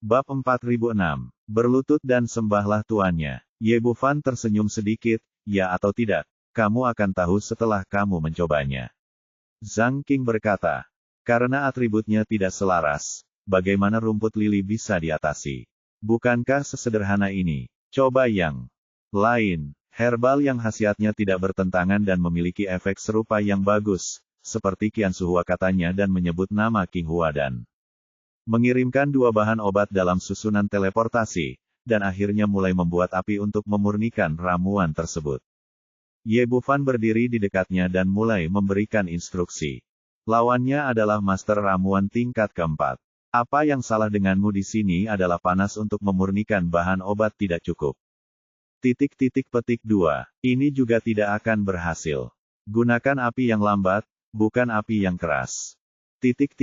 Bab 4006. Berlutut dan sembahlah tuannya. Ye Bufan tersenyum sedikit, ya atau tidak, kamu akan tahu setelah kamu mencobanya. Zhang Qing berkata, karena atributnya tidak selaras, bagaimana rumput lili bisa diatasi? Bukankah sesederhana ini? Coba yang lain, herbal yang khasiatnya tidak bertentangan dan memiliki efek serupa yang bagus, seperti Qian Suhua katanya dan menyebut nama King Hua dan mengirimkan 2 bahan obat dalam susunan teleportasi, dan akhirnya mulai membuat api untuk memurnikan ramuan tersebut. Ye Bufan berdiri di dekatnya dan mulai memberikan instruksi. Lawannya adalah master ramuan tingkat keempat. Apa yang salah denganmu di sini adalah panas untuk memurnikan bahan obat tidak cukup. Petik 2. Ini juga tidak akan berhasil. Gunakan api yang lambat, bukan api yang keras. Petik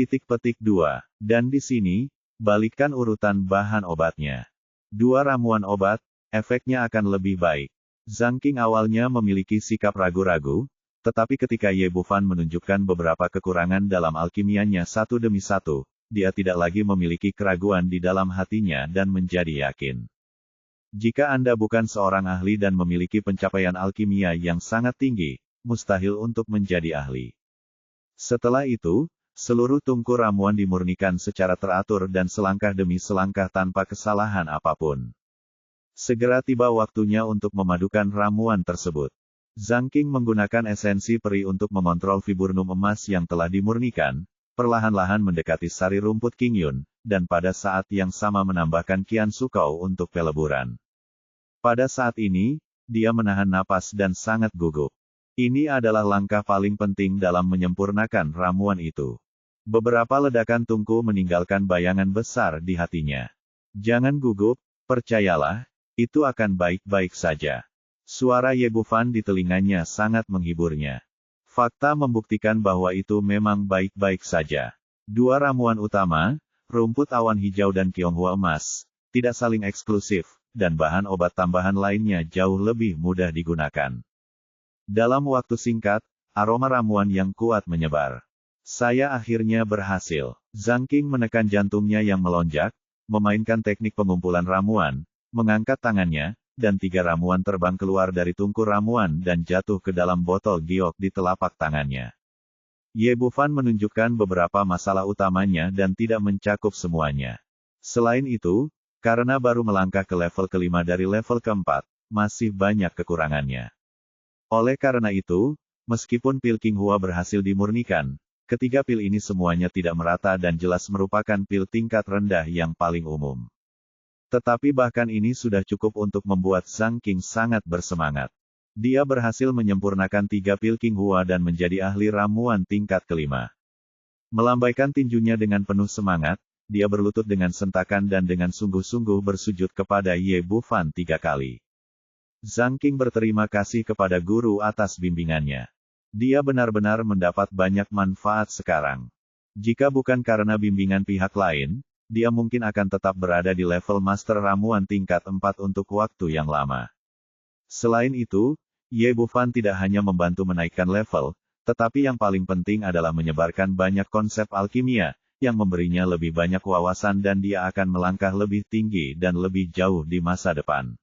2. Dan di sini, balikkan urutan bahan obatnya. 2 ramuan obat, efeknya akan lebih baik. Zhang Qing awalnya memiliki sikap ragu-ragu, tetapi ketika Ye Bufan menunjukkan beberapa kekurangan dalam alkimianya satu demi satu, dia tidak lagi memiliki keraguan di dalam hatinya dan menjadi yakin. Jika Anda bukan seorang ahli dan memiliki pencapaian alkimia yang sangat tinggi, mustahil untuk menjadi ahli. Setelah itu, seluruh tungku ramuan dimurnikan secara teratur dan selangkah demi selangkah tanpa kesalahan apapun. Segera tiba waktunya untuk memadukan ramuan tersebut. Zhang Qing menggunakan esensi peri untuk mengontrol viburnum emas yang telah dimurnikan, perlahan-lahan mendekati sari rumput Qingyun, dan pada saat yang sama menambahkan Qian Sukou untuk peleburan. Pada saat ini, dia menahan napas dan sangat gugup. Ini adalah langkah paling penting dalam menyempurnakan ramuan itu. Beberapa ledakan tungku meninggalkan bayangan besar di hatinya. Jangan gugup, percayalah, itu akan baik-baik saja. Suara Ye Bufan di telinganya sangat menghiburnya. Fakta membuktikan bahwa itu memang baik-baik saja. 2 ramuan utama, rumput awan hijau dan Qionghua emas, tidak saling eksklusif, dan bahan obat tambahan lainnya jauh lebih mudah digunakan. Dalam waktu singkat, aroma ramuan yang kuat menyebar. Saya akhirnya berhasil. Zhang Qing menekan jantungnya yang melonjak, memainkan teknik pengumpulan ramuan, mengangkat tangannya, dan 3 ramuan terbang keluar dari tungku ramuan dan jatuh ke dalam botol giok di telapak tangannya. Ye Bufan menunjukkan beberapa masalah utamanya dan tidak mencakup semuanya. Selain itu, karena baru melangkah ke level kelima dari level keempat, masih banyak kekurangannya. Oleh karena itu, meskipun pil King Hua berhasil dimurnikan, ketiga pil ini semuanya tidak merata dan jelas merupakan pil tingkat rendah yang paling umum. Tetapi bahkan ini sudah cukup untuk membuat Zhang Qing sangat bersemangat. Dia berhasil menyempurnakan 3 pil King Hua dan menjadi ahli ramuan tingkat kelima. Melambaikan tinjunya dengan penuh semangat, dia berlutut dengan sentakan dan dengan sungguh-sungguh bersujud kepada Ye Bufan 3 kali. Zhang Qing berterima kasih kepada guru atas bimbingannya. Dia benar-benar mendapat banyak manfaat sekarang. Jika bukan karena bimbingan pihak lain, dia mungkin akan tetap berada di level master ramuan tingkat 4 untuk waktu yang lama. Selain itu, Ye Bufan tidak hanya membantu menaikkan level, tetapi yang paling penting adalah menyebarkan banyak konsep alkimia, yang memberinya lebih banyak wawasan dan dia akan melangkah lebih tinggi dan lebih jauh di masa depan.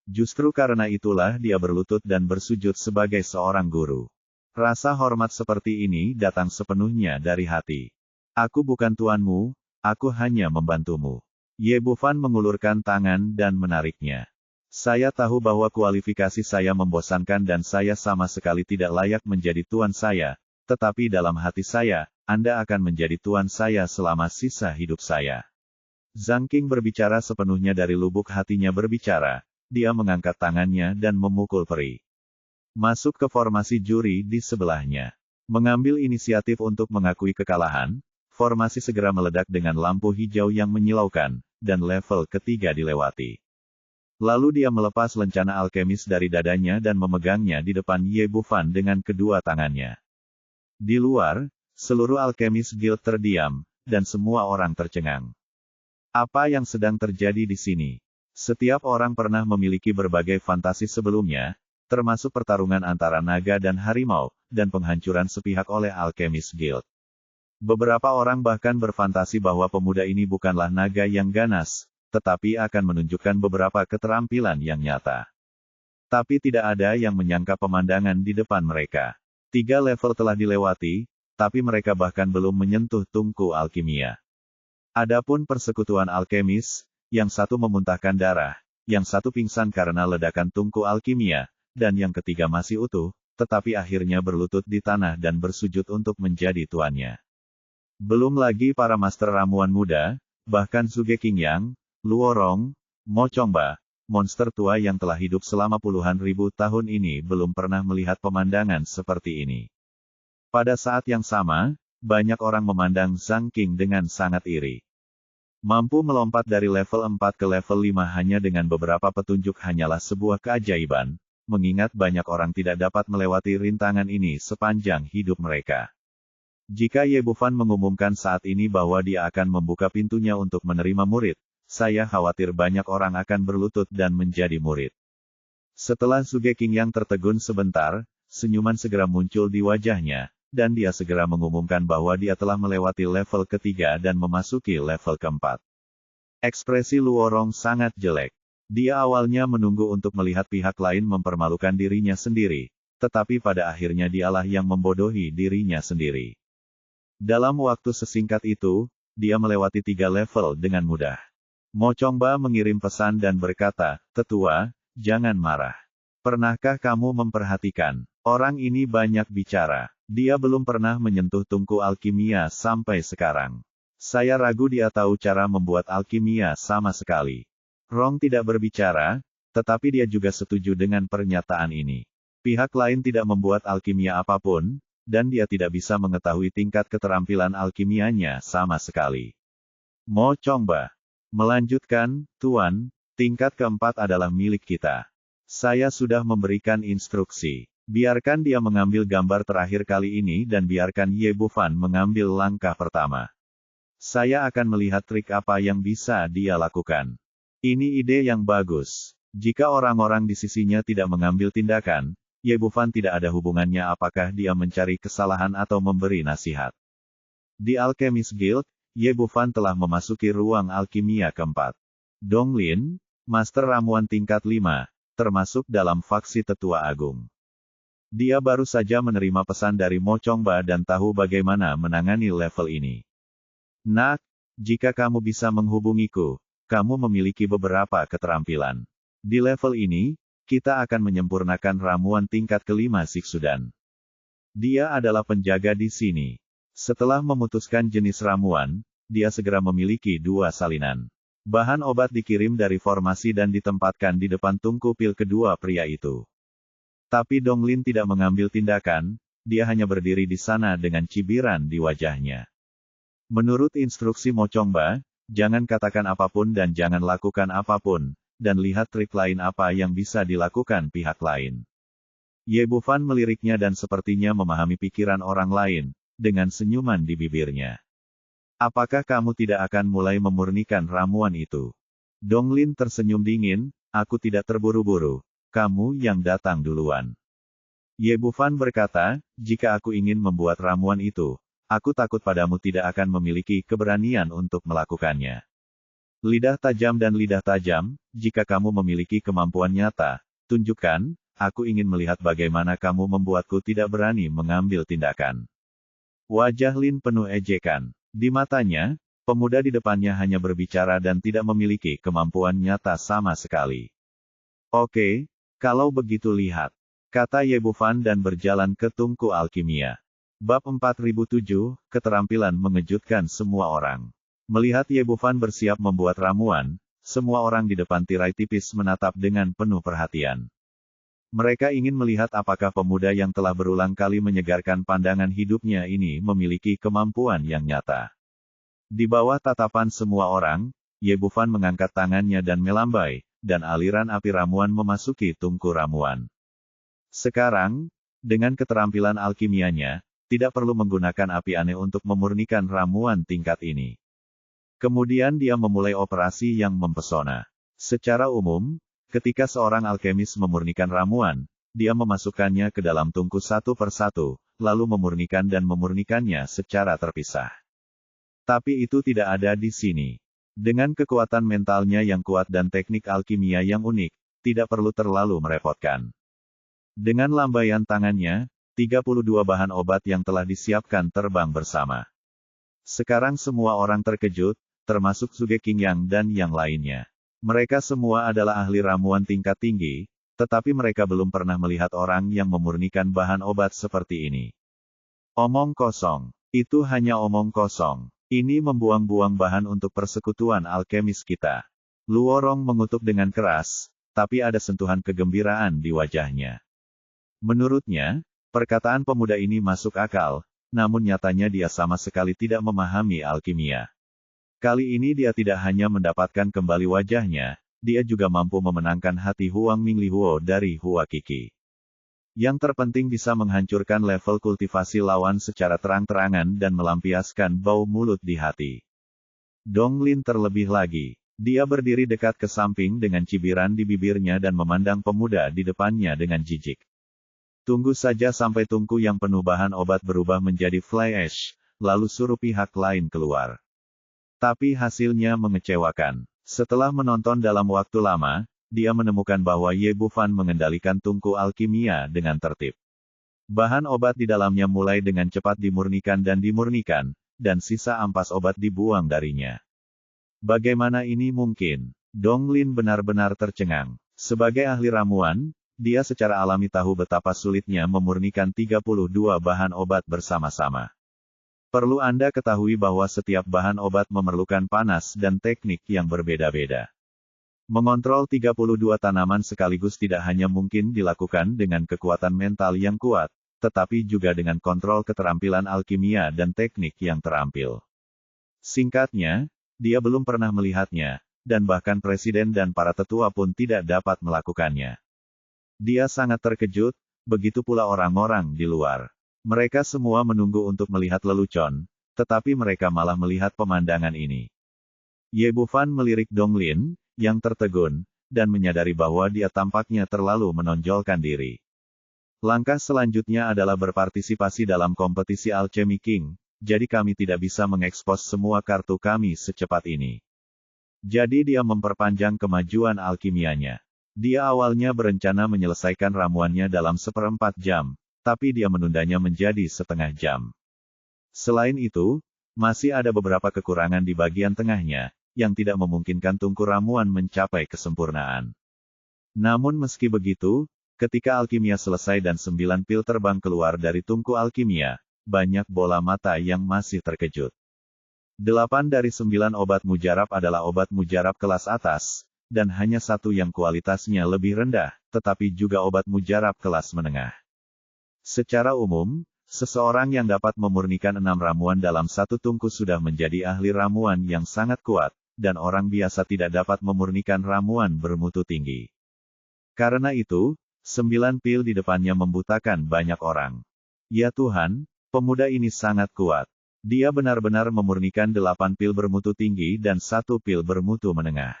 Justru karena itulah dia berlutut dan bersujud sebagai seorang guru. Rasa hormat seperti ini datang sepenuhnya dari hati. Aku bukan tuanmu, aku hanya membantumu. Ye Bufan mengulurkan tangan dan menariknya. Saya tahu bahwa kualifikasi saya membosankan dan saya sama sekali tidak layak menjadi tuan saya, tetapi dalam hati saya, Anda akan menjadi tuan saya selama sisa hidup saya. Zhang Qing berbicara sepenuhnya dari lubuk hatinya berbicara, dia mengangkat tangannya dan memukul peri. Masuk ke formasi juri di sebelahnya. Mengambil inisiatif untuk mengakui kekalahan, formasi segera meledak dengan lampu hijau yang menyilaukan, dan level ketiga dilewati. Lalu dia melepas lencana alkemis dari dadanya dan memegangnya di depan Ye Bufan dengan kedua tangannya. Di luar, seluruh alkemis guild terdiam, dan semua orang tercengang. Apa yang sedang terjadi di sini? Setiap orang pernah memiliki berbagai fantasi sebelumnya, termasuk pertarungan antara naga dan harimau, dan penghancuran sepihak oleh alkemis guild. Beberapa orang bahkan berfantasi bahwa pemuda ini bukanlah naga yang ganas, tetapi akan menunjukkan beberapa keterampilan yang nyata. Tapi tidak ada yang menyangka pemandangan di depan mereka. 3 level telah dilewati, tapi mereka bahkan belum menyentuh tungku alkimia. Adapun persekutuan alkemis, yang satu memuntahkan darah, yang satu pingsan karena ledakan tungku alkimia, dan yang ketiga masih utuh, tetapi akhirnya berlutut di tanah dan bersujud untuk menjadi tuannya. Belum lagi para master ramuan muda, bahkan Zhuge Qingyang, Luorong, Mo Chongba, monster tua yang telah hidup selama puluhan ribu tahun ini belum pernah melihat pemandangan seperti ini. Pada saat yang sama, banyak orang memandang Zhang Qing dengan sangat iri. Mampu melompat dari level 4 ke level 5 hanya dengan beberapa petunjuk hanyalah sebuah keajaiban, mengingat banyak orang tidak dapat melewati rintangan ini sepanjang hidup mereka. Jika Ye Bufan mengumumkan saat ini bahwa dia akan membuka pintunya untuk menerima murid, saya khawatir banyak orang akan berlutut dan menjadi murid. Setelah Zhuge Qingyang tertegun sebentar, senyuman segera muncul di wajahnya, dan dia segera mengumumkan bahwa dia telah melewati level ketiga dan memasuki level keempat. Ekspresi Luorong sangat jelek. Dia awalnya menunggu untuk melihat pihak lain mempermalukan dirinya sendiri, tetapi pada akhirnya dialah yang membodohi dirinya sendiri. Dalam waktu sesingkat itu, dia melewati 3 level dengan mudah. Mo Chongba mengirim pesan dan berkata, "Tetua, jangan marah. Pernahkah kamu memperhatikan? Orang ini banyak bicara. Dia belum pernah menyentuh tungku alkimia sampai sekarang. Saya ragu dia tahu cara membuat alkimia sama sekali." Rong tidak berbicara, tetapi dia juga setuju dengan pernyataan ini. Pihak lain tidak membuat alkimia apapun, dan dia tidak bisa mengetahui tingkat keterampilan alkimianya sama sekali. Mo Chongba melanjutkan, "Tuan, tingkat keempat adalah milik kita. Saya sudah memberikan instruksi. Biarkan dia mengambil gambar terakhir kali ini dan biarkan Ye Bufan mengambil langkah pertama. Saya akan melihat trik apa yang bisa dia lakukan." Ini ide yang bagus. Jika orang-orang di sisinya tidak mengambil tindakan, Ye Bufan tidak ada hubungannya apakah dia mencari kesalahan atau memberi nasihat. Di Alchemist Guild, Ye Bufan telah memasuki ruang alkimia keempat. Dong Lin, master ramuan tingkat 5, termasuk dalam faksi tetua agung. Dia baru saja menerima pesan dari Mo Chongba dan tahu bagaimana menangani level ini. "Nak, jika kamu bisa menghubungiku, kamu memiliki beberapa keterampilan. Di level ini, kita akan menyempurnakan ramuan tingkat kelima Siksudan." Dia adalah penjaga di sini. Setelah memutuskan jenis ramuan, dia segera memiliki 2 salinan. Bahan obat dikirim dari formasi dan ditempatkan di depan tungku pil kedua pria itu. Tapi Dong Lin tidak mengambil tindakan, dia hanya berdiri di sana dengan cibiran di wajahnya. Menurut instruksi Mo Chongba, jangan katakan apapun dan jangan lakukan apapun, dan lihat trik lain apa yang bisa dilakukan pihak lain. Ye Bufan meliriknya dan sepertinya memahami pikiran orang lain, dengan senyuman di bibirnya. "Apakah kamu tidak akan mulai memurnikan ramuan itu?" Dong Lin tersenyum dingin, "Aku tidak terburu-buru, kamu yang datang duluan." Ye Bufan berkata, "Jika aku ingin membuat ramuan itu, aku takut padamu tidak akan memiliki keberanian untuk melakukannya. Lidah tajam dan lidah tajam, jika kamu memiliki kemampuan nyata, tunjukkan, aku ingin melihat bagaimana kamu membuatku tidak berani mengambil tindakan." Wajah Lin penuh ejekan. Di matanya, pemuda di depannya hanya berbicara dan tidak memiliki kemampuan nyata sama sekali. "Oke, kalau begitu lihat," kata Ye Bufan dan berjalan ke tungku alkimia. Bab 4007, keterampilan mengejutkan semua orang. Melihat Ye Bufan bersiap membuat ramuan, semua orang di depan tirai tipis menatap dengan penuh perhatian. Mereka ingin melihat apakah pemuda yang telah berulang kali menyegarkan pandangan hidupnya ini memiliki kemampuan yang nyata. Di bawah tatapan semua orang, Ye Bufan mengangkat tangannya dan melambai, dan aliran api ramuan memasuki tungku ramuan. Sekarang, dengan keterampilan alkimianya, tidak perlu menggunakan api aneh untuk memurnikan ramuan tingkat ini. Kemudian dia memulai operasi yang mempesona. Secara umum, ketika seorang alkemis memurnikan ramuan, dia memasukkannya ke dalam tungku satu persatu, lalu memurnikan dan memurnikannya secara terpisah. Tapi itu tidak ada di sini. Dengan kekuatan mentalnya yang kuat dan teknik alkimia yang unik, tidak perlu terlalu merepotkan. Dengan lambaian tangannya, 32 bahan obat yang telah disiapkan terbang bersama. Sekarang semua orang terkejut, termasuk Suge Qingyang dan yang lainnya. Mereka semua adalah ahli ramuan tingkat tinggi, tetapi mereka belum pernah melihat orang yang memurnikan bahan obat seperti ini. Omong kosong. Itu hanya omong kosong. Ini membuang-buang bahan untuk persekutuan alkemis kita. Luorong mengutuk dengan keras, tapi ada sentuhan kegembiraan di wajahnya. Menurutnya, perkataan pemuda ini masuk akal, namun nyatanya dia sama sekali tidak memahami alkimia. Kali ini dia tidak hanya mendapatkan kembali wajahnya, dia juga mampu memenangkan hati Huang Minglihuo dari Hua Qi. Yang terpenting bisa menghancurkan level kultivasi lawan secara terang-terangan dan melampiaskan bau mulut di hati. Donglin terlebih lagi. Dia berdiri dekat ke samping dengan cibiran di bibirnya dan memandang pemuda di depannya dengan jijik. Tunggu saja sampai tungku yang penuh bahan obat berubah menjadi fly ash, lalu suruh pihak lain keluar. Tapi hasilnya mengecewakan. Setelah menonton dalam waktu lama, dia menemukan bahwa Ye Bufan mengendalikan tungku alkimia dengan tertib. Bahan obat di dalamnya mulai dengan cepat dimurnikan, dan sisa ampas obat dibuang darinya. Bagaimana ini mungkin? Donglin benar-benar tercengang. Sebagai ahli ramuan, dia secara alami tahu betapa sulitnya memurnikan 32 bahan obat bersama-sama. Perlu Anda ketahui bahwa setiap bahan obat memerlukan panas dan teknik yang berbeda-beda. Mengontrol 32 tanaman sekaligus tidak hanya mungkin dilakukan dengan kekuatan mental yang kuat, tetapi juga dengan kontrol keterampilan alkimia dan teknik yang terampil. Singkatnya, dia belum pernah melihatnya, dan bahkan presiden dan para tetua pun tidak dapat melakukannya. Dia sangat terkejut, begitu pula orang-orang di luar. Mereka semua menunggu untuk melihat lelucon, tetapi mereka malah melihat pemandangan ini. Ye Bufan melirik Donglin, yang tertegun, dan menyadari bahwa dia tampaknya terlalu menonjolkan diri. Langkah selanjutnya adalah berpartisipasi dalam kompetisi Alchemy King, jadi kami tidak bisa mengekspos semua kartu kami secepat ini. Jadi dia memperpanjang kemajuan alkimianya. Dia awalnya berencana menyelesaikan ramuannya dalam 1/4 jam, tapi dia menundanya menjadi setengah jam. Selain itu, masih ada beberapa kekurangan di bagian tengahnya, yang tidak memungkinkan tungku ramuan mencapai kesempurnaan. Namun meski begitu, ketika alkimia selesai dan 9 pil terbang keluar dari tungku alkimia, banyak bola mata yang masih terkejut. 8 dari 9 obat mujarab adalah obat mujarab kelas atas, dan hanya 1 yang kualitasnya lebih rendah, tetapi juga obat mujarab kelas menengah. Secara umum, seseorang yang dapat memurnikan 6 ramuan dalam 1 tungku sudah menjadi ahli ramuan yang sangat kuat, dan orang biasa tidak dapat memurnikan ramuan bermutu tinggi. Karena itu, 9 pil di depannya membutakan banyak orang. Ya Tuhan, pemuda ini sangat kuat. Dia benar-benar memurnikan 8 pil bermutu tinggi dan 1 pil bermutu menengah.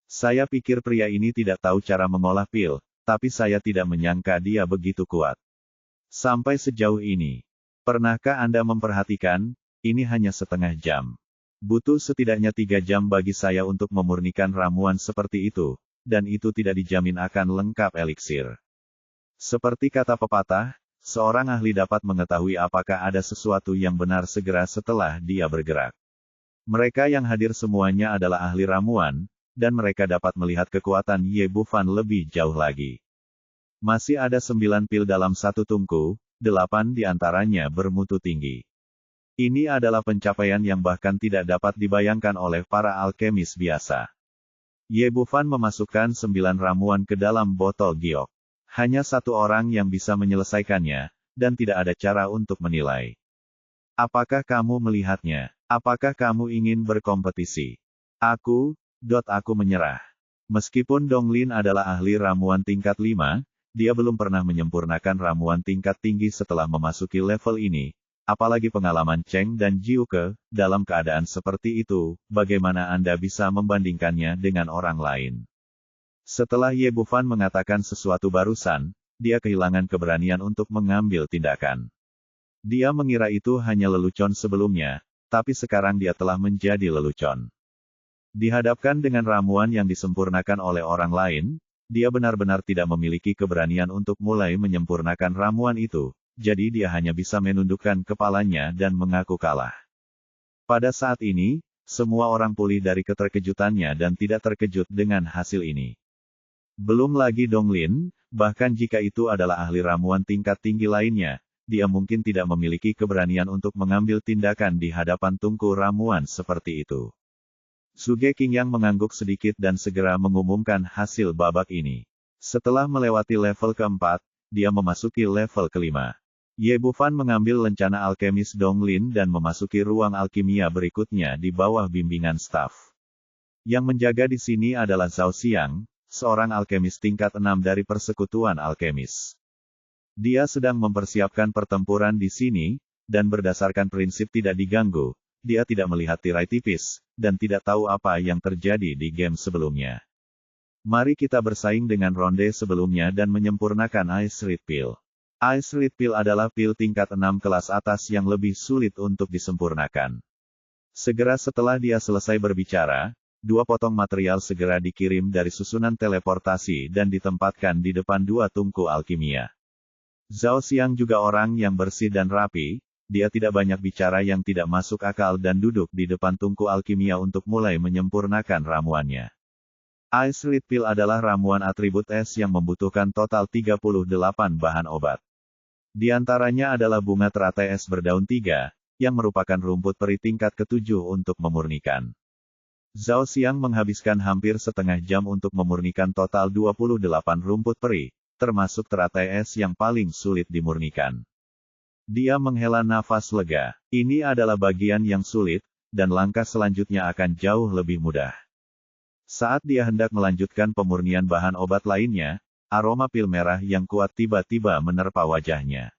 Saya pikir pria ini tidak tahu cara mengolah pil, tapi saya tidak menyangka dia begitu kuat. Sampai sejauh ini. Pernahkah Anda memperhatikan, ini hanya setengah jam. Butuh setidaknya 3 jam bagi saya untuk memurnikan ramuan seperti itu, dan itu tidak dijamin akan lengkap eliksir. Seperti kata pepatah, seorang ahli dapat mengetahui apakah ada sesuatu yang benar segera setelah dia bergerak. Mereka yang hadir semuanya adalah ahli ramuan, dan mereka dapat melihat kekuatan Ye Bufan lebih jauh lagi. Masih ada 9 pil dalam 1 tungku, 8 di antaranya bermutu tinggi. Ini adalah pencapaian yang bahkan tidak dapat dibayangkan oleh para alkemis biasa. Ye Bufan memasukkan 9 ramuan ke dalam botol giok. Hanya 1 orang yang bisa menyelesaikannya, dan tidak ada cara untuk menilai. Apakah kamu melihatnya? Apakah kamu ingin berkompetisi? Aku menyerah. Meskipun Donglin adalah ahli ramuan tingkat 5, dia belum pernah menyempurnakan ramuan tingkat tinggi setelah memasuki level ini. Apalagi pengalaman Cheng dan Jiuke, dalam keadaan seperti itu, bagaimana Anda bisa membandingkannya dengan orang lain? Setelah Ye Bufan mengatakan sesuatu barusan, dia kehilangan keberanian untuk mengambil tindakan. Dia mengira itu hanya lelucon sebelumnya, tapi sekarang dia telah menjadi lelucon. Dihadapkan dengan ramuan yang disempurnakan oleh orang lain, dia benar-benar tidak memiliki keberanian untuk mulai menyempurnakan ramuan itu, jadi dia hanya bisa menundukkan kepalanya dan mengaku kalah. Pada saat ini, semua orang pulih dari keterkejutannya dan tidak terkejut dengan hasil ini. Belum lagi Donglin, bahkan jika itu adalah ahli ramuan tingkat tinggi lainnya, dia mungkin tidak memiliki keberanian untuk mengambil tindakan di hadapan tungku ramuan seperti itu. Suge Qingyang mengangguk sedikit dan segera mengumumkan hasil babak ini. Setelah melewati level keempat, dia memasuki level kelima. Ye Bufan mengambil lencana alkemis Donglin dan memasuki ruang alkimia berikutnya di bawah bimbingan staf. Yang menjaga di sini adalah Zhao Xiang, seorang alkemis tingkat 6 dari persekutuan alkemis. Dia sedang mempersiapkan pertempuran di sini, dan berdasarkan prinsip tidak diganggu, dia tidak melihat tirai tipis, dan tidak tahu apa yang terjadi di game sebelumnya. Mari kita bersaing dengan ronde sebelumnya dan menyempurnakan Ice Red Pill. Ice Red Pill adalah pil tingkat 6 kelas atas yang lebih sulit untuk disempurnakan. Segera setelah dia selesai berbicara, 2 potong material segera dikirim dari susunan teleportasi dan ditempatkan di depan 2 tungku alkimia. Zhao Xiang juga orang yang bersih dan rapi, dia tidak banyak bicara yang tidak masuk akal dan duduk di depan tungku alkimia untuk mulai menyempurnakan ramuannya. Ice Red Pill adalah ramuan atribut es yang membutuhkan total 38 bahan obat. Di antaranya adalah bunga teratai es berdaun 3, yang merupakan rumput peri tingkat ke-7 untuk memurnikan. Zhao Xiang menghabiskan hampir setengah jam untuk memurnikan total 28 rumput peri, termasuk teratai es yang paling sulit dimurnikan. Dia menghela nafas lega. Ini adalah bagian yang sulit, dan langkah selanjutnya akan jauh lebih mudah. Saat dia hendak melanjutkan pemurnian bahan obat lainnya, aroma pil merah yang kuat tiba-tiba menerpa wajahnya.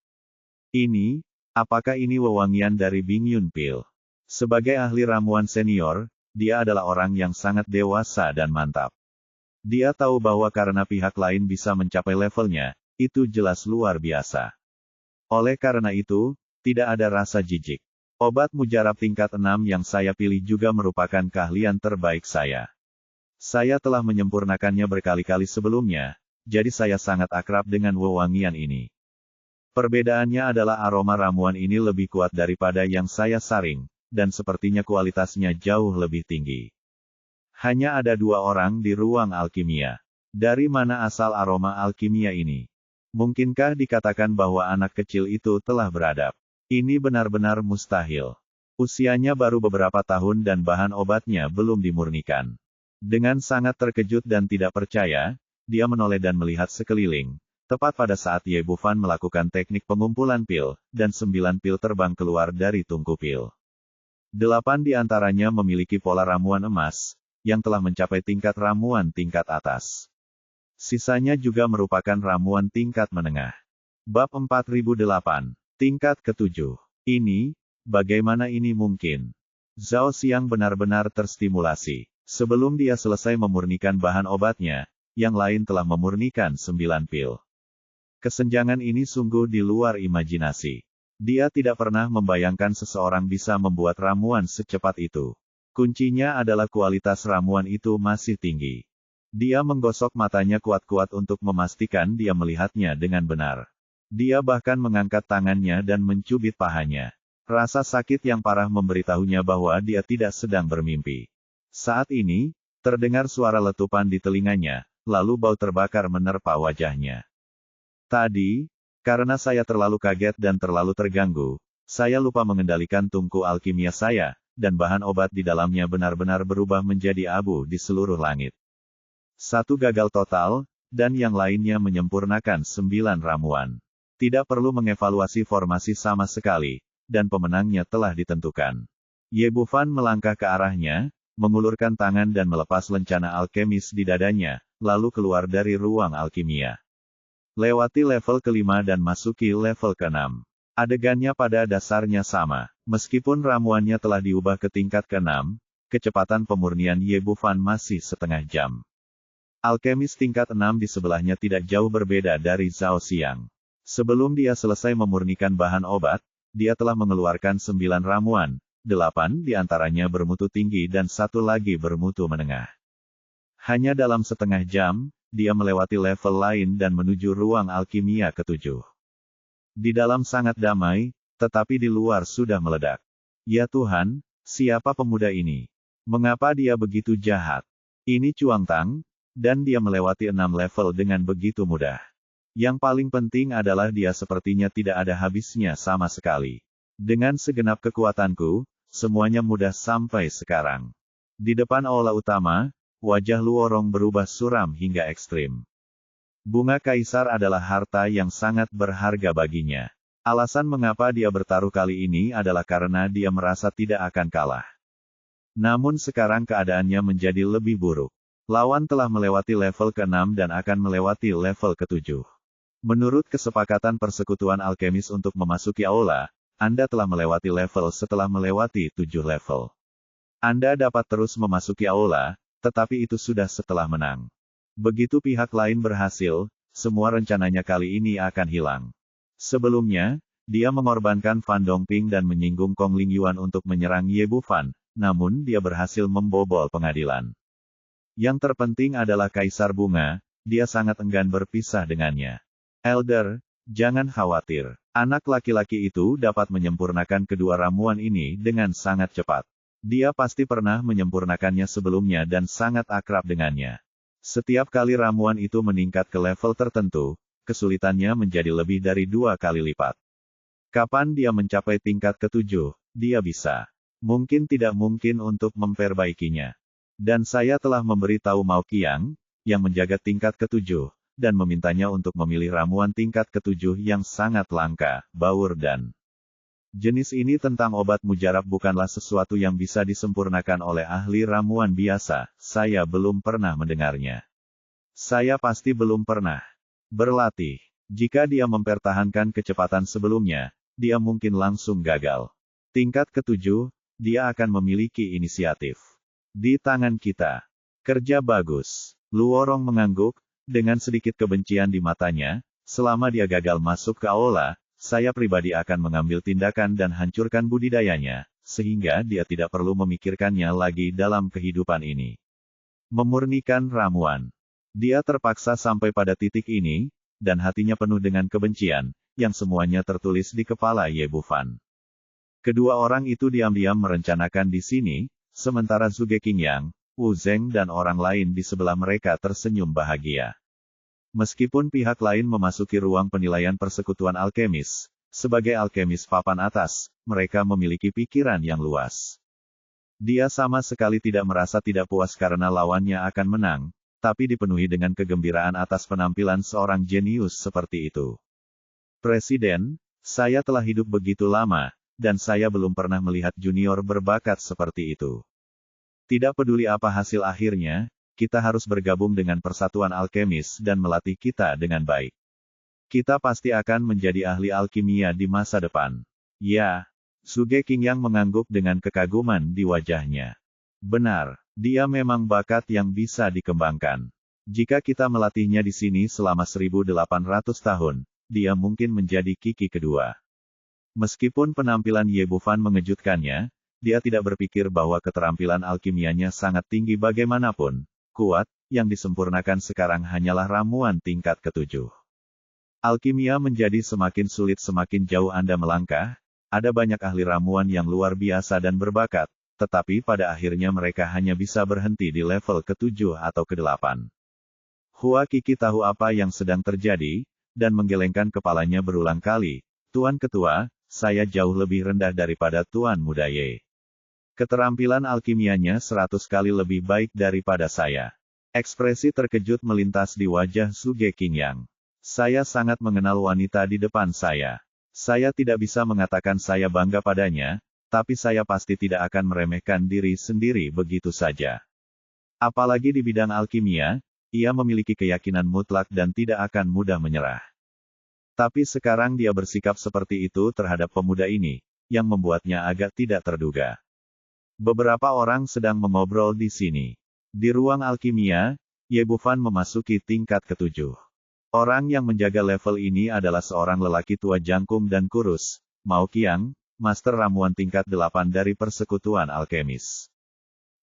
Apakah ini wewangian dari Bingyun Pil? Sebagai ahli ramuan senior, dia adalah orang yang sangat dewasa dan mantap. Dia tahu bahwa karena pihak lain bisa mencapai levelnya, itu jelas luar biasa. Oleh karena itu, tidak ada rasa jijik. Obat mujarab tingkat 6 yang saya pilih juga merupakan keahlian terbaik saya. Saya telah menyempurnakannya berkali-kali sebelumnya, jadi saya sangat akrab dengan wewangian ini. Perbedaannya adalah aroma ramuan ini lebih kuat daripada yang saya saring, dan sepertinya kualitasnya jauh lebih tinggi. Hanya ada 2 orang di ruang alkimia. Dari mana asal aroma alkimia ini? Mungkinkah dikatakan bahwa anak kecil itu telah beradab? Ini benar-benar mustahil. Usianya baru beberapa tahun dan bahan obatnya belum dimurnikan. Dengan sangat terkejut dan tidak percaya, dia menoleh dan melihat sekeliling, tepat pada saat Ye Bufan melakukan teknik pengumpulan pil, dan 9 pil terbang keluar dari tungku pil. 8 di antaranya memiliki pola ramuan emas, yang telah mencapai tingkat ramuan tingkat atas. Sisanya juga merupakan ramuan tingkat menengah. Bab 4008, tingkat ke-7. Bagaimana ini mungkin? Zhao Xiang benar-benar terstimulasi. Sebelum dia selesai memurnikan bahan obatnya, yang lain telah memurnikan 9 pil. Kesenjangan ini sungguh di luar imajinasi. Dia tidak pernah membayangkan seseorang bisa membuat ramuan secepat itu. Kuncinya adalah kualitas ramuan itu masih tinggi. Dia menggosok matanya kuat-kuat untuk memastikan dia melihatnya dengan benar. Dia bahkan mengangkat tangannya dan mencubit pahanya. Rasa sakit yang parah memberitahunya bahwa dia tidak sedang bermimpi. Saat ini, terdengar suara letupan di telinganya, lalu bau terbakar menerpa wajahnya. Tadi, karena saya terlalu kaget dan terlalu terganggu, saya lupa mengendalikan tungku alkimia saya, dan bahan obat di dalamnya benar-benar berubah menjadi abu di seluruh langit. 1 gagal total, dan yang lainnya menyempurnakan 9 ramuan. Tidak perlu mengevaluasi formasi sama sekali, dan pemenangnya telah ditentukan. Ye Bufan melangkah ke arahnya, mengulurkan tangan dan melepas lencana alkemis di dadanya, lalu keluar dari ruang alkimia. Lewati level ke-5 dan masuki level ke-6. Adegannya pada dasarnya sama. Meskipun ramuannya telah diubah ke tingkat ke-6, kecepatan pemurnian Ye Bufan masih setengah jam. Alkemis tingkat 6 di sebelahnya tidak jauh berbeda dari Zhao Xiang. Sebelum dia selesai memurnikan bahan obat, dia telah mengeluarkan 9 ramuan, 8 di antaranya bermutu tinggi dan 1 lagi bermutu menengah. Hanya dalam setengah jam, dia melewati level lain dan menuju ruang alkimia ke-7. Di dalam sangat damai, tetapi di luar sudah meledak. Ya Tuhan, siapa pemuda ini? Mengapa dia begitu jahat? Ini Chuang Tang, dan dia melewati 6 level dengan begitu mudah. Yang paling penting adalah dia sepertinya tidak ada habisnya sama sekali. Dengan segenap kekuatanku, semuanya mudah sampai sekarang. Di depan aula utama, wajah Luorong berubah suram hingga ekstrim. Bunga kaisar adalah harta yang sangat berharga baginya. Alasan mengapa dia bertaruh kali ini adalah karena dia merasa tidak akan kalah. Namun sekarang keadaannya menjadi lebih buruk. Lawan telah melewati level ke-6 dan akan melewati level ke-7. Menurut kesepakatan persekutuan alkemis untuk memasuki aula, Anda telah melewati level setelah melewati 7 level. Anda dapat terus memasuki aula, tetapi itu sudah setelah menang. Begitu pihak lain berhasil, semua rencananya kali ini akan hilang. Sebelumnya, dia mengorbankan Fan Dongping dan menyinggung Kong Lingyuan untuk menyerang Ye Bufan, namun dia berhasil membobol pengadilan. Yang terpenting adalah Kaisar Bunga, dia sangat enggan berpisah dengannya. Elder, jangan khawatir. Anak laki-laki itu dapat menyempurnakan kedua ramuan ini dengan sangat cepat. Dia pasti pernah menyempurnakannya sebelumnya dan sangat akrab dengannya. Setiap kali ramuan itu meningkat ke level tertentu, kesulitannya menjadi lebih dari 2 kali lipat. Kapan dia mencapai tingkat ke-7, dia bisa. Mungkin tidak mungkin untuk memperbaikinya. Dan saya telah memberitahu Mao Qiang, yang menjaga tingkat ke-7, dan memintanya untuk memilih ramuan tingkat ke-7 yang sangat langka, baur dan jenis ini tentang obat mujarab bukanlah sesuatu yang bisa disempurnakan oleh ahli ramuan biasa, saya belum pernah mendengarnya. Saya pasti belum pernah berlatih. Jika dia mempertahankan kecepatan sebelumnya, dia mungkin langsung gagal. Tingkat ke-7, dia akan memiliki inisiatif. Di tangan kita. Kerja bagus. Luorong mengangguk, dengan sedikit kebencian di matanya, selama dia gagal masuk ke aula, saya pribadi akan mengambil tindakan dan hancurkan budidayanya, sehingga dia tidak perlu memikirkannya lagi dalam kehidupan ini. Memurnikan ramuan. Dia terpaksa sampai pada titik ini, dan hatinya penuh dengan kebencian, yang semuanya tertulis di kepala Ye Bufan. Kedua orang itu diam-diam merencanakan di sini, sementara Zhuge Qingyang, Wu Zeng dan orang lain di sebelah mereka tersenyum bahagia. Meskipun pihak lain memasuki ruang penilaian persekutuan alkemis, sebagai alkemis papan atas, mereka memiliki pikiran yang luas. Dia sama sekali tidak merasa tidak puas karena lawannya akan menang, tapi dipenuhi dengan kegembiraan atas penampilan seorang jenius seperti itu. Presiden, saya telah hidup begitu lama, dan saya belum pernah melihat junior berbakat seperti itu. Tidak peduli apa hasil akhirnya, kita harus bergabung dengan persatuan alkemis dan melatih kita dengan baik. Kita pasti akan menjadi ahli alkimia di masa depan. Ya, Zhuge Qingyang mengangguk dengan kekaguman di wajahnya. Benar, dia memang bakat yang bisa dikembangkan. Jika kita melatihnya di sini selama 1800 tahun, dia mungkin menjadi Qi kedua. Meskipun penampilan Ye Bufan mengejutkannya, dia tidak berpikir bahwa keterampilan alkimianya sangat tinggi bagaimanapun. Kuat, yang disempurnakan sekarang hanyalah ramuan tingkat ke-7. Alkimia menjadi semakin sulit semakin jauh Anda melangkah, ada banyak ahli ramuan yang luar biasa dan berbakat, tetapi pada akhirnya mereka hanya bisa berhenti di level ke-7 atau ke-8. Hua Qi tahu apa yang sedang terjadi, dan menggelengkan kepalanya berulang kali, Tuan Ketua, saya jauh lebih rendah daripada Tuan Muda Ye. Keterampilan alkimianya 100 kali lebih baik daripada saya. Ekspresi terkejut melintas di wajah Zhuge Qingyang. Saya sangat mengenal wanita di depan saya. Saya tidak bisa mengatakan saya bangga padanya, tapi saya pasti tidak akan meremehkan diri sendiri begitu saja. Apalagi di bidang alkimia, ia memiliki keyakinan mutlak dan tidak akan mudah menyerah. Tapi sekarang dia bersikap seperti itu terhadap pemuda ini, yang membuatnya agak tidak terduga. Beberapa orang sedang mengobrol di sini. Di ruang alkimia, Ye Bufan memasuki tingkat ke-7. Orang yang menjaga level ini adalah seorang lelaki tua jangkung dan kurus, Mao Qiang, Master Ramuan tingkat 8 dari Persekutuan Alkemis.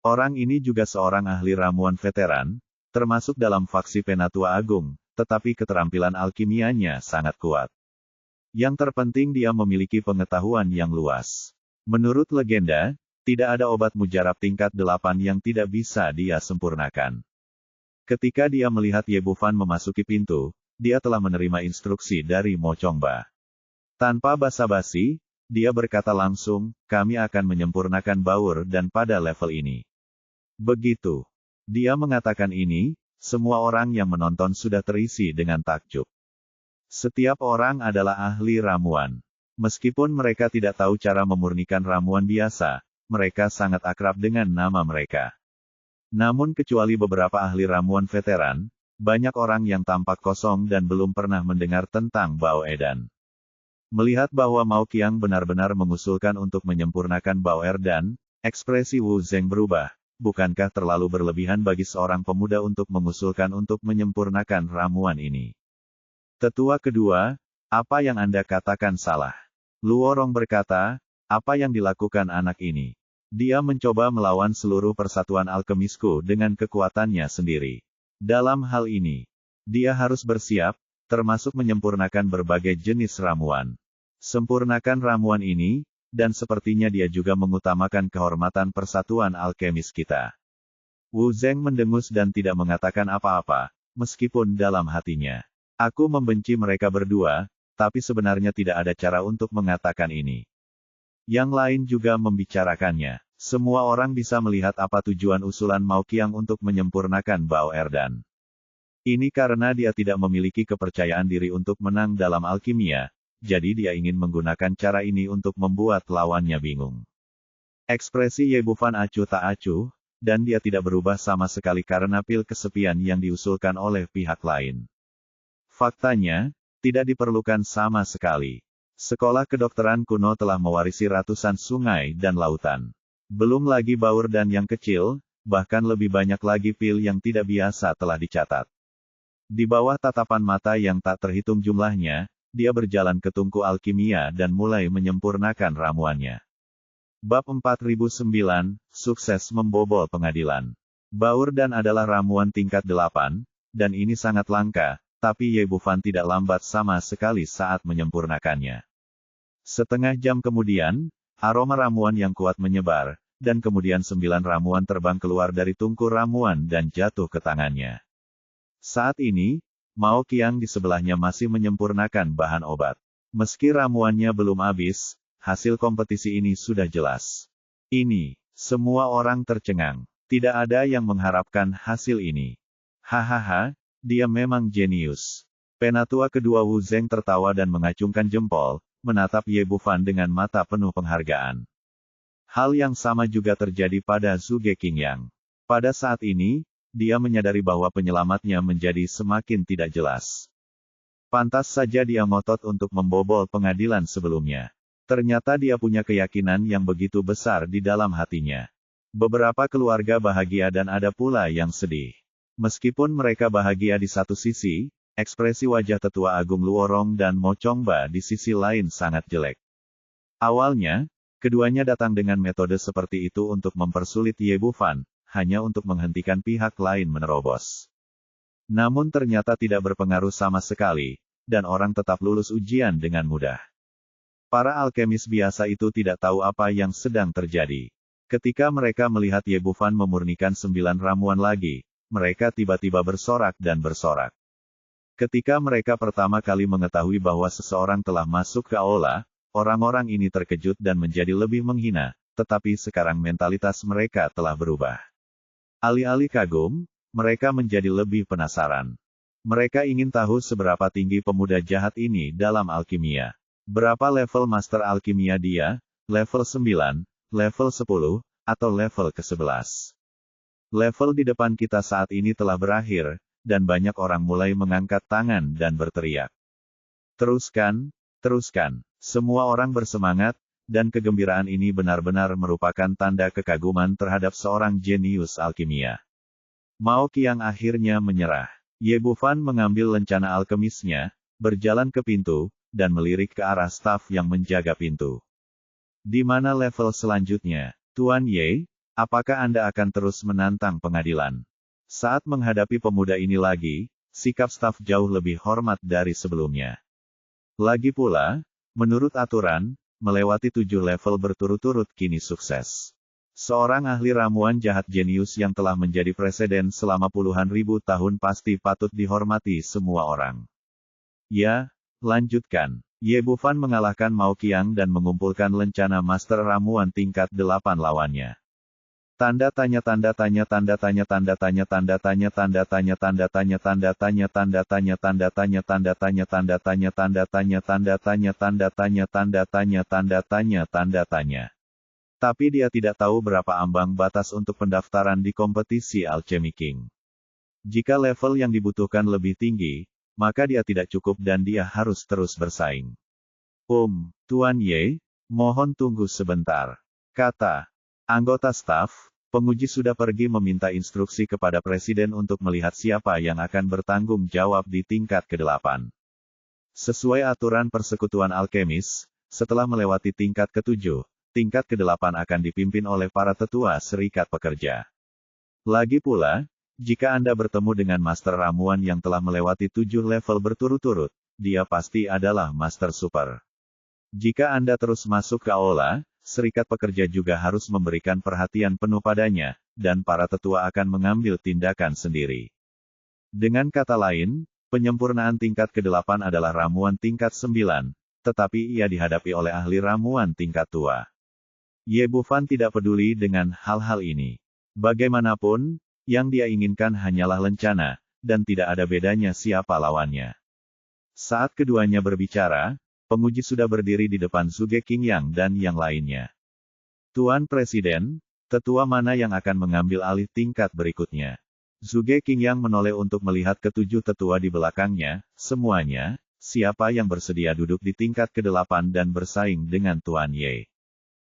Orang ini juga seorang ahli ramuan veteran, termasuk dalam faksi Penatua Agung, tetapi keterampilan alkimianya sangat kuat. Yang terpenting dia memiliki pengetahuan yang luas. Menurut legenda, tidak ada obat mujarab tingkat 8 yang tidak bisa dia sempurnakan. Ketika dia melihat Ye Bufan memasuki pintu, dia telah menerima instruksi dari Mo Chongba. Tanpa basa-basi, dia berkata langsung, kami akan menyempurnakan baur dan pada level ini. Begitu. Dia mengatakan ini, semua orang yang menonton sudah terisi dengan takjub. Setiap orang adalah ahli ramuan. Meskipun mereka tidak tahu cara memurnikan ramuan biasa, mereka sangat akrab dengan nama mereka. Namun kecuali beberapa ahli ramuan veteran, banyak orang yang tampak kosong dan belum pernah mendengar tentang Bao Edan. Melihat bahwa Mao Qiang benar-benar mengusulkan untuk menyempurnakan Bao Erdan, ekspresi Wu Zeng berubah. Bukankah terlalu berlebihan bagi seorang pemuda untuk mengusulkan untuk menyempurnakan ramuan ini? Tetua kedua, apa yang Anda katakan salah? Luorong berkata, apa yang dilakukan anak ini? Dia mencoba melawan seluruh persatuan alkemisku dengan kekuatannya sendiri. Dalam hal ini, dia harus bersiap, termasuk menyempurnakan berbagai jenis ramuan. Sempurnakan ramuan ini, dan sepertinya dia juga mengutamakan kehormatan persatuan alkemis kita. Wu Zeng mendengus dan tidak mengatakan apa-apa, meskipun dalam hatinya. Aku membenci mereka berdua, tapi sebenarnya tidak ada cara untuk mengatakan ini. Yang lain juga membicarakannya. Semua orang bisa melihat apa tujuan usulan Mao Qiang untuk menyempurnakan Bao Erdan. Ini karena dia tidak memiliki kepercayaan diri untuk menang dalam alkimia, jadi dia ingin menggunakan cara ini untuk membuat lawannya bingung. Ekspresi Ye Bufan acuh tak acuh, dan dia tidak berubah sama sekali karena pil kesepian yang diusulkan oleh pihak lain. Faktanya, tidak diperlukan sama sekali. Sekolah kedokteran kuno telah mewarisi ratusan sungai dan lautan. Belum lagi baur dan yang kecil, bahkan lebih banyak lagi pil yang tidak biasa telah dicatat. Di bawah tatapan mata yang tak terhitung jumlahnya, dia berjalan ke tungku alkimia dan mulai menyempurnakan ramuannya. Bab 4009, Sukses Membobol Pengadilan. Baur dan adalah ramuan tingkat 8, dan ini sangat langka, tapi Ye Bufan tidak lambat sama sekali saat menyempurnakannya. Setengah jam kemudian, aroma ramuan yang kuat menyebar, dan kemudian 9 ramuan terbang keluar dari tungku ramuan dan jatuh ke tangannya. Saat ini, Mao Qiang di sebelahnya masih menyempurnakan bahan obat. Meski ramuannya belum habis, hasil kompetisi ini sudah jelas. Ini, semua orang tercengang. Tidak ada yang mengharapkan hasil ini. Hahaha, dia memang jenius. Penatua kedua Wu Zeng tertawa dan mengacungkan jempol, menatap Ye Bufan dengan mata penuh penghargaan. Hal yang sama juga terjadi pada Zhuge Qingyang. Pada saat ini, dia menyadari bahwa penyelamatnya menjadi semakin tidak jelas. Pantas saja dia ngotot untuk membobol pengadilan sebelumnya. Ternyata dia punya keyakinan yang begitu besar di dalam hatinya. Beberapa keluarga bahagia dan ada pula yang sedih. Meskipun mereka bahagia di satu sisi, ekspresi wajah Tetua Agung Luorong dan Mo Chongba di sisi lain sangat jelek. Awalnya, keduanya datang dengan metode seperti itu untuk mempersulit Ye Bufan, hanya untuk menghentikan pihak lain menerobos. Namun ternyata tidak berpengaruh sama sekali, dan orang tetap lulus ujian dengan mudah. Para alkemis biasa itu tidak tahu apa yang sedang terjadi. Ketika mereka melihat Ye Bufan memurnikan 9 ramuan lagi, mereka tiba-tiba bersorak dan bersorak. Ketika mereka pertama kali mengetahui bahwa seseorang telah masuk ke aula, orang-orang ini terkejut dan menjadi lebih menghina, tetapi sekarang mentalitas mereka telah berubah. Alih-alih kagum, mereka menjadi lebih penasaran. Mereka ingin tahu seberapa tinggi pemuda jahat ini dalam alkimia. Berapa level master alkimia dia, level 9, level 10, atau level ke-11. Level di depan kita saat ini telah berakhir, dan banyak orang mulai mengangkat tangan dan berteriak. Teruskan, teruskan. Semua orang bersemangat, dan kegembiraan ini benar-benar merupakan tanda kekaguman terhadap seorang jenius alkimia. Mao Qiang akhirnya menyerah. Ye Bufan mengambil lencana alkemisnya, berjalan ke pintu, dan melirik ke arah staf yang menjaga pintu. Di mana level selanjutnya? Tuan Ye, apakah Anda akan terus menantang pengadilan? Saat menghadapi pemuda ini lagi, sikap staf jauh lebih hormat dari sebelumnya. Lagi pula, menurut aturan, melewati 7 level berturut-turut kini sukses. Seorang ahli ramuan jahat jenius yang telah menjadi presiden selama puluhan ribu tahun pasti patut dihormati semua orang. Ya, lanjutkan. Ye Bufan mengalahkan Mao Qiang dan mengumpulkan lencana master ramuan tingkat 8 lawannya. Tanda tanya tanda tanya tanda tanya tanda tanya tanda tanya tanda tanya tanda tanya tanda tanya tanda tanya tanda tanya tanda tanya tanda tanya tanda tanya tanda tanya tanda tanya tanda tanya tanda tanya tanda tanya. Tapi dia tidak tahu berapa ambang batas untuk pendaftaran di kompetisi Alchemy King. Jika level yang dibutuhkan lebih tinggi, maka dia tidak cukup dan dia harus terus bersaing. Tuan Ye, mohon tunggu sebentar. Kata anggota staf, penguji sudah pergi meminta instruksi kepada presiden untuk melihat siapa yang akan bertanggung jawab di tingkat ke-8. Sesuai aturan persekutuan alkemis, setelah melewati tingkat ke-7, tingkat ke-8 akan dipimpin oleh para tetua serikat pekerja. Lagi pula, jika Anda bertemu dengan master ramuan yang telah melewati 7 level berturut-turut, dia pasti adalah master super. Jika Anda terus masuk ke aula, serikat pekerja juga harus memberikan perhatian penuh padanya, dan para tetua akan mengambil tindakan sendiri. Dengan kata lain, penyempurnaan tingkat ke-8 adalah ramuan tingkat 9, tetapi ia dihadapi oleh ahli ramuan tingkat tua. Ye Bufan tidak peduli dengan hal-hal ini. Bagaimanapun, yang dia inginkan hanyalah lencana, dan tidak ada bedanya siapa lawannya. Saat keduanya berbicara, penguji sudah berdiri di depan Zhuge Qingyang dan yang lainnya. Tuan Presiden, tetua mana yang akan mengambil alih tingkat berikutnya? Zhuge Qingyang menoleh untuk melihat ketujuh tetua di belakangnya, semuanya, siapa yang bersedia duduk di tingkat ke-8 dan bersaing dengan Tuan Ye.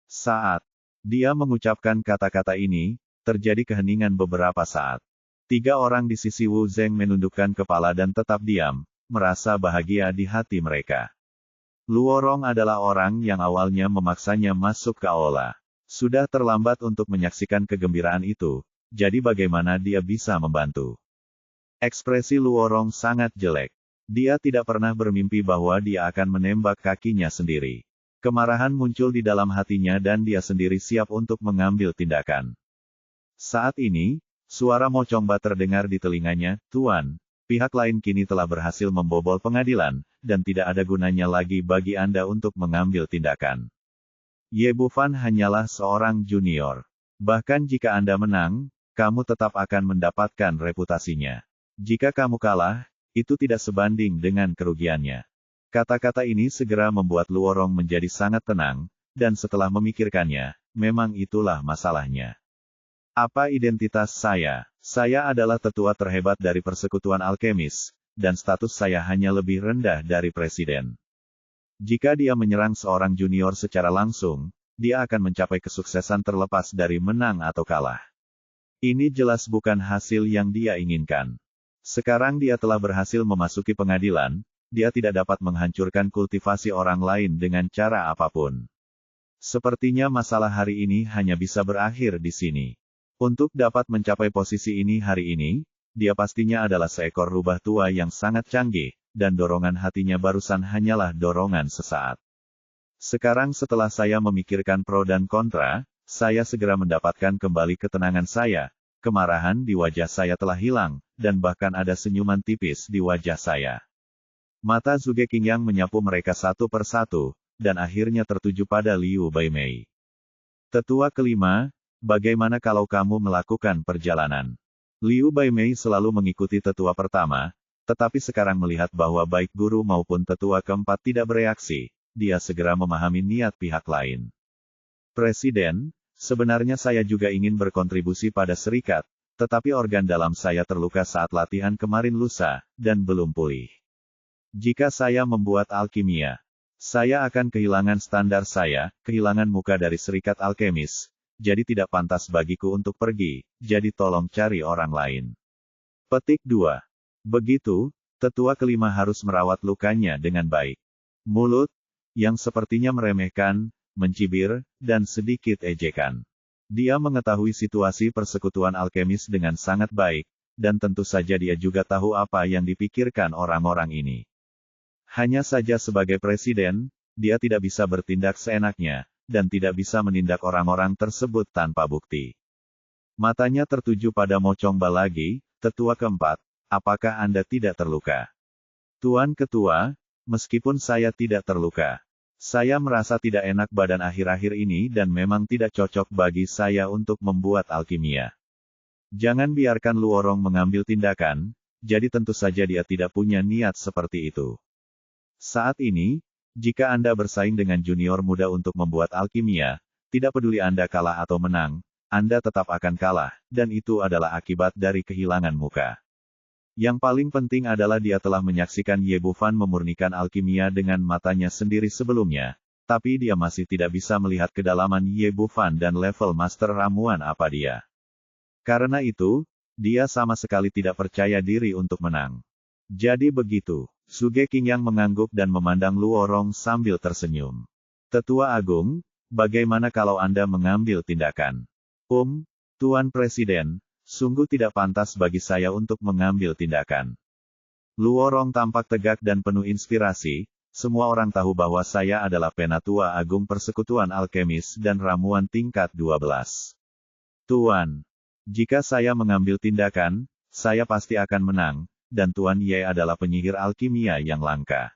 Saat dia mengucapkan kata-kata ini, terjadi keheningan beberapa saat. 3 orang di sisi Wu Zeng menundukkan kepala dan tetap diam, merasa bahagia di hati mereka. Luorong adalah orang yang awalnya memaksanya masuk ke aula. Sudah terlambat untuk menyaksikan kegembiraan itu, jadi bagaimana dia bisa membantu? Ekspresi Luorong sangat jelek. Dia tidak pernah bermimpi bahwa dia akan menembak kakinya sendiri. Kemarahan muncul di dalam hatinya dan dia sendiri siap untuk mengambil tindakan. Saat ini, suara Mocongba terdengar di telinganya, Tuan, pihak lain kini telah berhasil membobol pengadilan, dan tidak ada gunanya lagi bagi Anda untuk mengambil tindakan. Ye Bufan hanyalah seorang junior. Bahkan jika Anda menang, kamu tetap akan mendapatkan reputasinya. Jika kamu kalah, itu tidak sebanding dengan kerugiannya. Kata-kata ini segera membuat Luorong menjadi sangat tenang, dan setelah memikirkannya, memang itulah masalahnya. Apa identitas saya? Saya adalah tetua terhebat dari persekutuan alkemis, dan status saya hanya lebih rendah dari presiden. Jika dia menyerang seorang junior secara langsung, dia akan mencapai kesuksesan terlepas dari menang atau kalah. Ini jelas bukan hasil yang dia inginkan. Sekarang dia telah berhasil memasuki pengadilan, dia tidak dapat menghancurkan kultivasi orang lain dengan cara apapun. Sepertinya masalah hari ini hanya bisa berakhir di sini. Untuk dapat mencapai posisi ini hari ini, dia pastinya adalah seekor rubah tua yang sangat canggih, dan dorongan hatinya barusan hanyalah dorongan sesaat. Sekarang setelah saya memikirkan pro dan kontra, saya segera mendapatkan kembali ketenangan saya, kemarahan di wajah saya telah hilang, dan bahkan ada senyuman tipis di wajah saya. Mata Zhuge Qingyang menyapu mereka satu persatu, dan akhirnya tertuju pada Liu Baimei. Tetua kelima, bagaimana kalau kamu melakukan perjalanan? Liu Baimei selalu mengikuti tetua pertama, tetapi sekarang melihat bahwa baik guru maupun tetua keempat tidak bereaksi, dia segera memahami niat pihak lain. Presiden, sebenarnya saya juga ingin berkontribusi pada serikat, tetapi organ dalam saya terluka saat latihan kemarin lusa, dan belum pulih. Jika saya membuat alkimia, saya akan kehilangan standar saya, kehilangan muka dari serikat alkemis, jadi tidak pantas bagiku untuk pergi, jadi tolong cari orang lain. Petik 2. Begitu, tetua kelima harus merawat lukanya dengan baik. mulut, yang sepertinya meremehkan, mencibir, dan sedikit ejekan. Dia mengetahui situasi persekutuan alkemis dengan sangat baik, dan tentu saja dia juga tahu apa yang dipikirkan orang-orang ini. Hanya saja sebagai presiden, dia tidak bisa bertindak seenaknya, dan tidak bisa menindak orang-orang tersebut tanpa bukti. Matanya tertuju pada Mocong Balagi, tetua keempat. Apakah Anda tidak terluka? Tuan Ketua, meskipun saya tidak terluka, saya merasa tidak enak badan akhir-akhir ini dan memang tidak cocok bagi saya untuk membuat alkimia. Jangan biarkan Luorong mengambil tindakan, jadi tentu saja dia tidak punya niat seperti itu. Saat ini, jika Anda bersaing dengan junior muda untuk membuat alkimia, tidak peduli Anda kalah atau menang, Anda tetap akan kalah, dan itu adalah akibat dari kehilangan muka. Yang paling penting adalah dia telah menyaksikan Ye Bufan memurnikan alkimia dengan matanya sendiri sebelumnya, tapi dia masih tidak bisa melihat kedalaman Ye Bufan dan level master ramuan apa dia. Karena itu, dia sama sekali tidak percaya diri untuk menang. Jadi begitu, Suge Qingyang mengangguk dan memandang Luorong sambil tersenyum. Tetua Agung, bagaimana kalau Anda mengambil tindakan? Tuan Presiden, sungguh tidak pantas bagi saya untuk mengambil tindakan. Luorong tampak tegak dan penuh inspirasi, semua orang tahu bahwa saya adalah Penatua Agung Persekutuan Alkemis dan Ramuan tingkat 12. Tuan, jika saya mengambil tindakan, saya pasti akan menang, dan Tuan Ye adalah penyihir alkimia yang langka.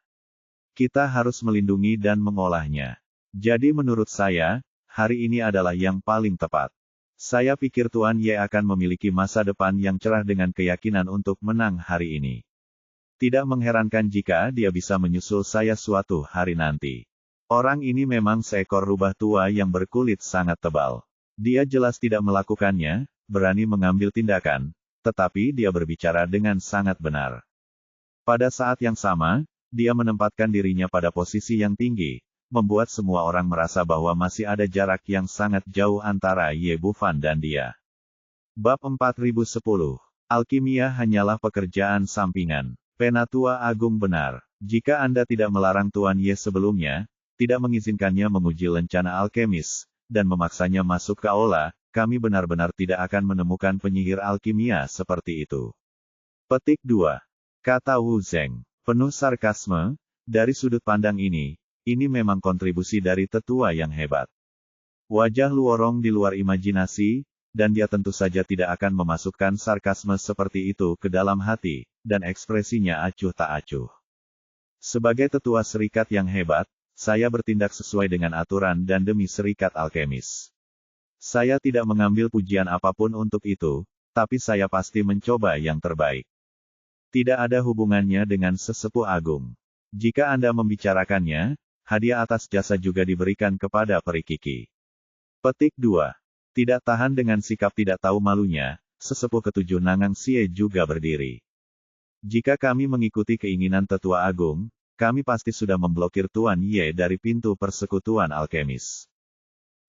Kita harus melindungi dan mengolahnya. Jadi menurut saya, hari ini adalah yang paling tepat. Saya pikir Tuan Ye akan memiliki masa depan yang cerah dengan keyakinan untuk menang hari ini. Tidak mengherankan jika dia bisa menyusul saya suatu hari nanti. Orang ini memang seekor rubah tua yang berkulit sangat tebal. Dia jelas tidak melakukannya, berani mengambil tindakan, tetapi dia berbicara dengan sangat benar. Pada saat yang sama, dia menempatkan dirinya pada posisi yang tinggi, membuat semua orang merasa bahwa masih ada jarak yang sangat jauh antara Ye Bufan dan dia. Bab 4010. Alkimia hanyalah pekerjaan sampingan. Penatua Agung benar. Jika Anda tidak melarang Tuan Ye sebelumnya, tidak mengizinkannya menguji lencana alkemis, dan memaksanya masuk ke aula, kami benar-benar tidak akan menemukan penyihir alkimia seperti itu. Petik 2. Kata Wu Zeng, penuh sarkasme, dari sudut pandang ini memang kontribusi dari tetua yang hebat. Wajah Luorong di luar imajinasi, dan dia tentu saja tidak akan memasukkan sarkasme seperti itu ke dalam hati, dan ekspresinya acuh tak acuh. Sebagai tetua serikat yang hebat, saya bertindak sesuai dengan aturan dan demi serikat alkemis. Saya tidak mengambil pujian apapun untuk itu, tapi saya pasti mencoba yang terbaik. Tidak ada hubungannya dengan sesepuh agung. Jika Anda membicarakannya, hadiah atas jasa juga diberikan kepada Peri Kiki. Petik 2. Tidak tahan dengan sikap tidak tahu malunya, sesepuh ketujuh Nangang Xie juga berdiri. Jika kami mengikuti keinginan tetua agung, kami pasti sudah memblokir Tuan Ye dari pintu persekutuan alkemis.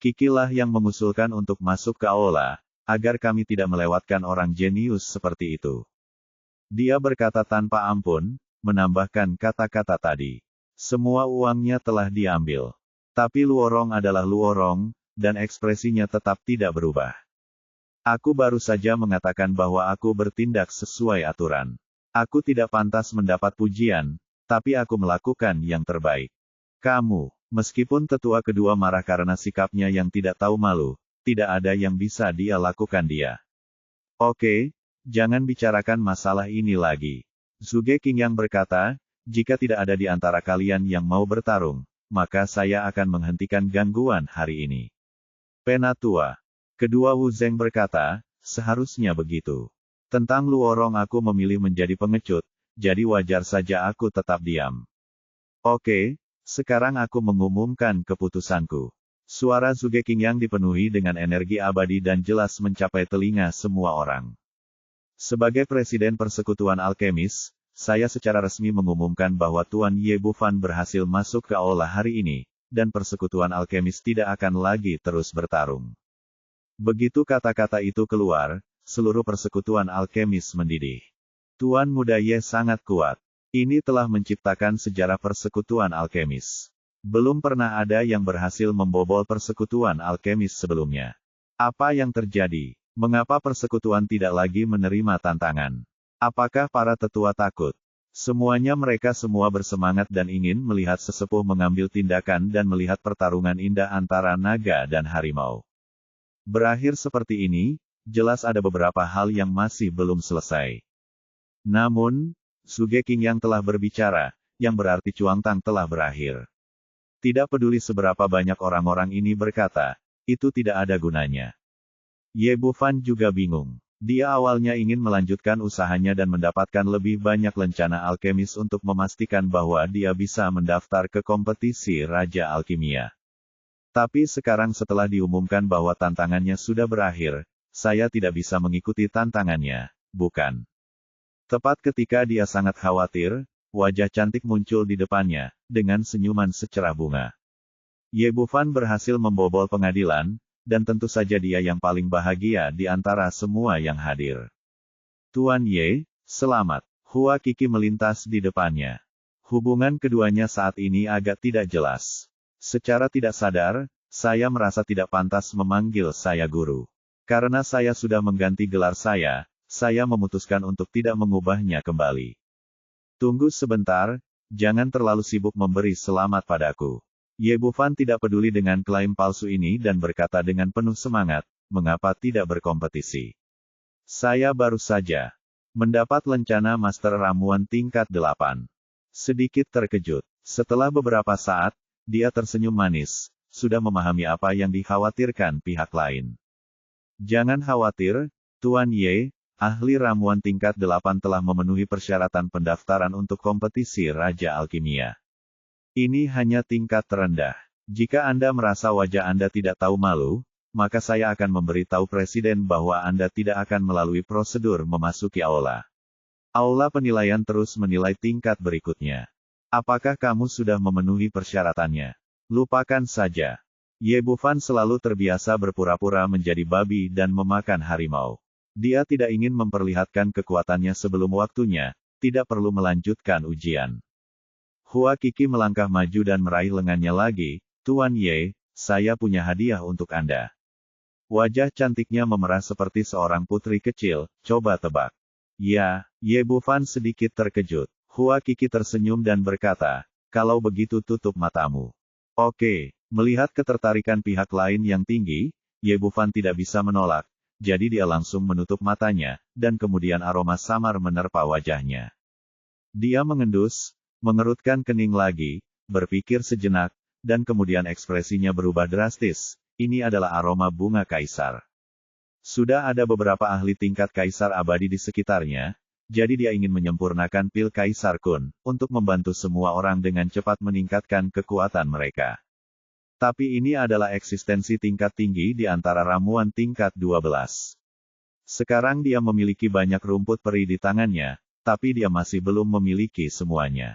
Kikilah yang mengusulkan untuk masuk ke aula, agar kami tidak melewatkan orang jenius seperti itu. Dia berkata tanpa ampun, menambahkan kata-kata tadi. Semua uangnya telah diambil. Tapi Luorong adalah Luorong, dan ekspresinya tetap tidak berubah. Aku baru saja mengatakan bahwa aku bertindak sesuai aturan. Aku tidak pantas mendapat pujian, tapi aku melakukan yang terbaik. Kamu, meskipun tetua kedua marah karena sikapnya yang tidak tahu malu, tidak ada yang bisa dia lakukan dia. Oke, jangan bicarakan masalah ini lagi. Suge Qingyang berkata, jika tidak ada di antara kalian yang mau bertarung, maka saya akan menghentikan gangguan hari ini. Penatua. Kedua Wu Zeng berkata, seharusnya begitu. Tentang Luorong aku memilih menjadi pengecut, jadi wajar saja aku tetap diam. Oke, sekarang aku mengumumkan keputusanku. Suara Suge Qingyang dipenuhi dengan energi abadi dan jelas mencapai telinga semua orang. Sebagai Presiden Persekutuan Alkemis, saya secara resmi mengumumkan bahwa Tuan Ye Bufan berhasil masuk ke aula hari ini, dan Persekutuan Alkemis tidak akan lagi terus bertarung. Begitu kata-kata itu keluar, seluruh Persekutuan Alkemis mendidih. Tuan Muda Ye sangat kuat. Ini telah menciptakan sejarah persekutuan alkemis. Belum pernah ada yang berhasil membobol persekutuan alkemis sebelumnya. Apa yang terjadi? Mengapa persekutuan tidak lagi menerima tantangan? Apakah para tetua takut? Semuanya mereka semua bersemangat dan ingin melihat sesepuh mengambil tindakan dan melihat pertarungan indah antara naga dan harimau. Berakhir seperti ini, jelas ada beberapa hal yang masih belum selesai. Namun, Sugeking yang telah berbicara, yang berarti Chuangtang telah berakhir. Tidak peduli seberapa banyak orang-orang ini berkata, itu tidak ada gunanya. Ye Bufan juga bingung. Dia awalnya ingin melanjutkan usahanya dan mendapatkan lebih banyak lencana alkemis untuk memastikan bahwa dia bisa mendaftar ke kompetisi Raja Alkimia. Tapi sekarang setelah diumumkan bahwa tantangannya sudah berakhir, saya tidak bisa mengikuti tantangannya, bukan? Tepat ketika dia sangat khawatir, wajah cantik muncul di depannya, dengan senyuman secerah bunga. Ye Bufan berhasil membobol pengadilan, dan tentu saja dia yang paling bahagia di antara semua yang hadir. Tuan Ye, selamat. Hua Qi melintas di depannya. Hubungan keduanya saat ini agak tidak jelas. Secara tidak sadar, saya merasa tidak pantas memanggil saya guru. Karena saya sudah mengganti gelar saya memutuskan untuk tidak mengubahnya kembali. Tunggu sebentar, jangan terlalu sibuk memberi selamat padaku. Ye Bufan tidak peduli dengan klaim palsu ini dan berkata dengan penuh semangat, mengapa tidak berkompetisi? Saya baru saja mendapat lencana Master Ramuan tingkat 8. Sedikit terkejut. Setelah beberapa saat, dia tersenyum manis, sudah memahami apa yang dikhawatirkan pihak lain. Jangan khawatir, Tuan Ye, ahli ramuan tingkat 8 telah memenuhi persyaratan pendaftaran untuk kompetisi Raja Alkimia. Ini hanya tingkat terendah. Jika Anda merasa wajah Anda tidak tahu malu, maka saya akan memberitahu Presiden bahwa Anda tidak akan melalui prosedur memasuki aula. Aula penilaian terus menilai tingkat berikutnya. Apakah kamu sudah memenuhi persyaratannya? Lupakan saja. Ye Bufan selalu terbiasa berpura-pura menjadi babi dan memakan harimau. Dia tidak ingin memperlihatkan kekuatannya sebelum waktunya, tidak perlu melanjutkan ujian. Hua Qi melangkah maju dan meraih lengannya lagi, Tuan Ye, saya punya hadiah untuk Anda. Wajah cantiknya memerah seperti seorang putri kecil, coba tebak. Ya, Ye Bufan sedikit terkejut. Hua Qi tersenyum dan berkata, kalau begitu tutup matamu. Oke, melihat ketertarikan pihak lain yang tinggi, Ye Bufan tidak bisa menolak. Jadi dia langsung menutup matanya, dan kemudian aroma samar menerpa wajahnya. Dia mengendus, mengerutkan kening lagi, berpikir sejenak, dan kemudian ekspresinya berubah drastis. Ini adalah aroma bunga kaisar. Sudah ada beberapa ahli tingkat kaisar abadi di sekitarnya, jadi dia ingin menyempurnakan pil kaisar kun, untuk membantu semua orang dengan cepat meningkatkan kekuatan mereka. Tapi ini adalah eksistensi tingkat tinggi di antara ramuan tingkat 12. Sekarang dia memiliki banyak rumput peri di tangannya, tapi dia masih belum memiliki semuanya.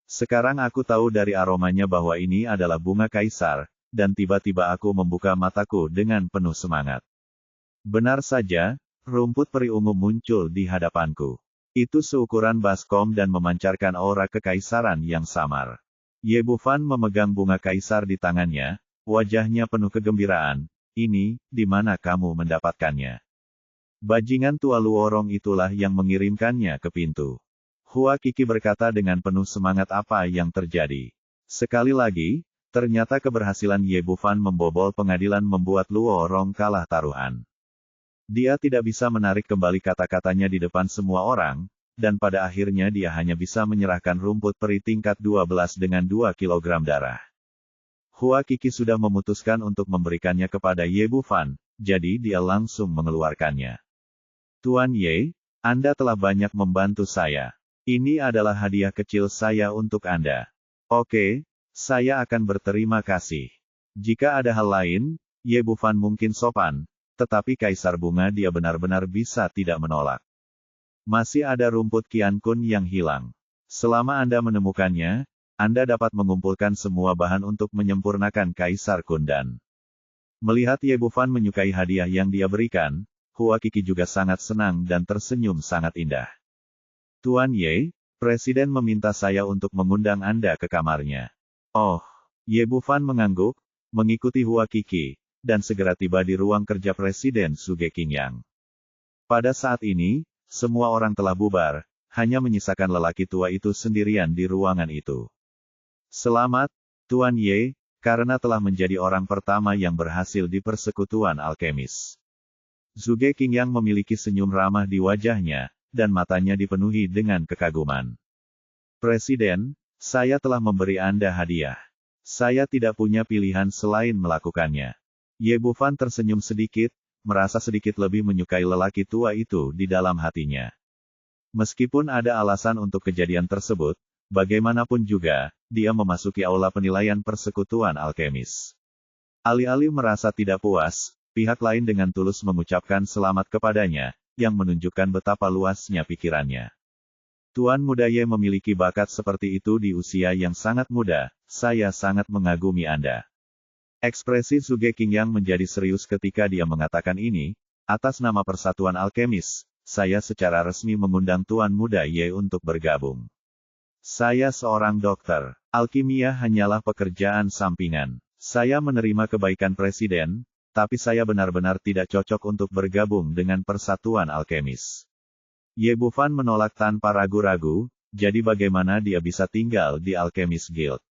Sekarang aku tahu dari aromanya bahwa ini adalah bunga kaisar, dan tiba-tiba aku membuka mataku dengan penuh semangat. Benar saja, rumput peri ungu muncul di hadapanku. Itu seukuran baskom dan memancarkan aura kekaisaran yang samar. Ye Bufan memegang bunga kaisar di tangannya, wajahnya penuh kegembiraan. Ini, di mana kamu mendapatkannya? Bajingan tua Luorong itulah yang mengirimkannya ke pintu. Hua Qi berkata dengan penuh semangat apa yang terjadi. Sekali lagi, ternyata keberhasilan Ye Bufan membobol pengadilan membuat Luorong kalah taruhan. Dia tidak bisa menarik kembali kata-katanya di depan semua orang, dan pada akhirnya dia hanya bisa menyerahkan rumput peri tingkat 12 dengan 2 kg darah. Hua Qi sudah memutuskan untuk memberikannya kepada Ye Bufan, jadi dia langsung mengeluarkannya. Tuan Ye, Anda telah banyak membantu saya. Ini adalah hadiah kecil saya untuk Anda. Oke, saya akan berterima kasih. Jika ada hal lain, Ye Bufan mungkin sopan, tetapi Kaisar Bunga dia benar-benar bisa tidak menolak. Masih ada rumput Qian Kun yang hilang. Selama Anda menemukannya, Anda dapat mengumpulkan semua bahan untuk menyempurnakan Kaisar Kun dan melihat Ye Bufan menyukai hadiah yang dia berikan, Hua Qi juga sangat senang dan tersenyum sangat indah. Tuan Ye, Presiden meminta saya untuk mengundang Anda ke kamarnya. Oh, Ye Bufan mengangguk, mengikuti Hua Qi, dan segera tiba di ruang kerja Presiden Suge Qingyang. Pada saat ini, semua orang telah bubar, hanya menyisakan lelaki tua itu sendirian di ruangan itu. Selamat, Tuan Ye, karena telah menjadi orang pertama yang berhasil di persekutuan alkemis. Suge Qingyang memiliki senyum ramah di wajahnya, dan matanya dipenuhi dengan kekaguman. Presiden, saya telah memberi Anda hadiah. Saya tidak punya pilihan selain melakukannya. Ye Bufan tersenyum sedikit, merasa sedikit lebih menyukai lelaki tua itu di dalam hatinya. Meskipun ada alasan untuk kejadian tersebut, bagaimanapun juga, dia memasuki aula penilaian persekutuan alkemis. Alih-alih merasa tidak puas, pihak lain dengan tulus mengucapkan selamat kepadanya, yang menunjukkan betapa luasnya pikirannya. Tuan muda Ye memiliki bakat seperti itu di usia yang sangat muda, saya sangat mengagumi Anda. Ekspresi Suge Qingyang menjadi serius ketika dia mengatakan ini, atas nama Persatuan Alkemis, saya secara resmi mengundang Tuan muda Ye untuk bergabung. Saya seorang dokter, alkimia hanyalah pekerjaan sampingan. Saya menerima kebaikan Presiden, tapi saya benar-benar tidak cocok untuk bergabung dengan Persatuan Alkemis. Ye Bufan menolak tanpa ragu-ragu, jadi bagaimana dia bisa tinggal di Alchemist Guild?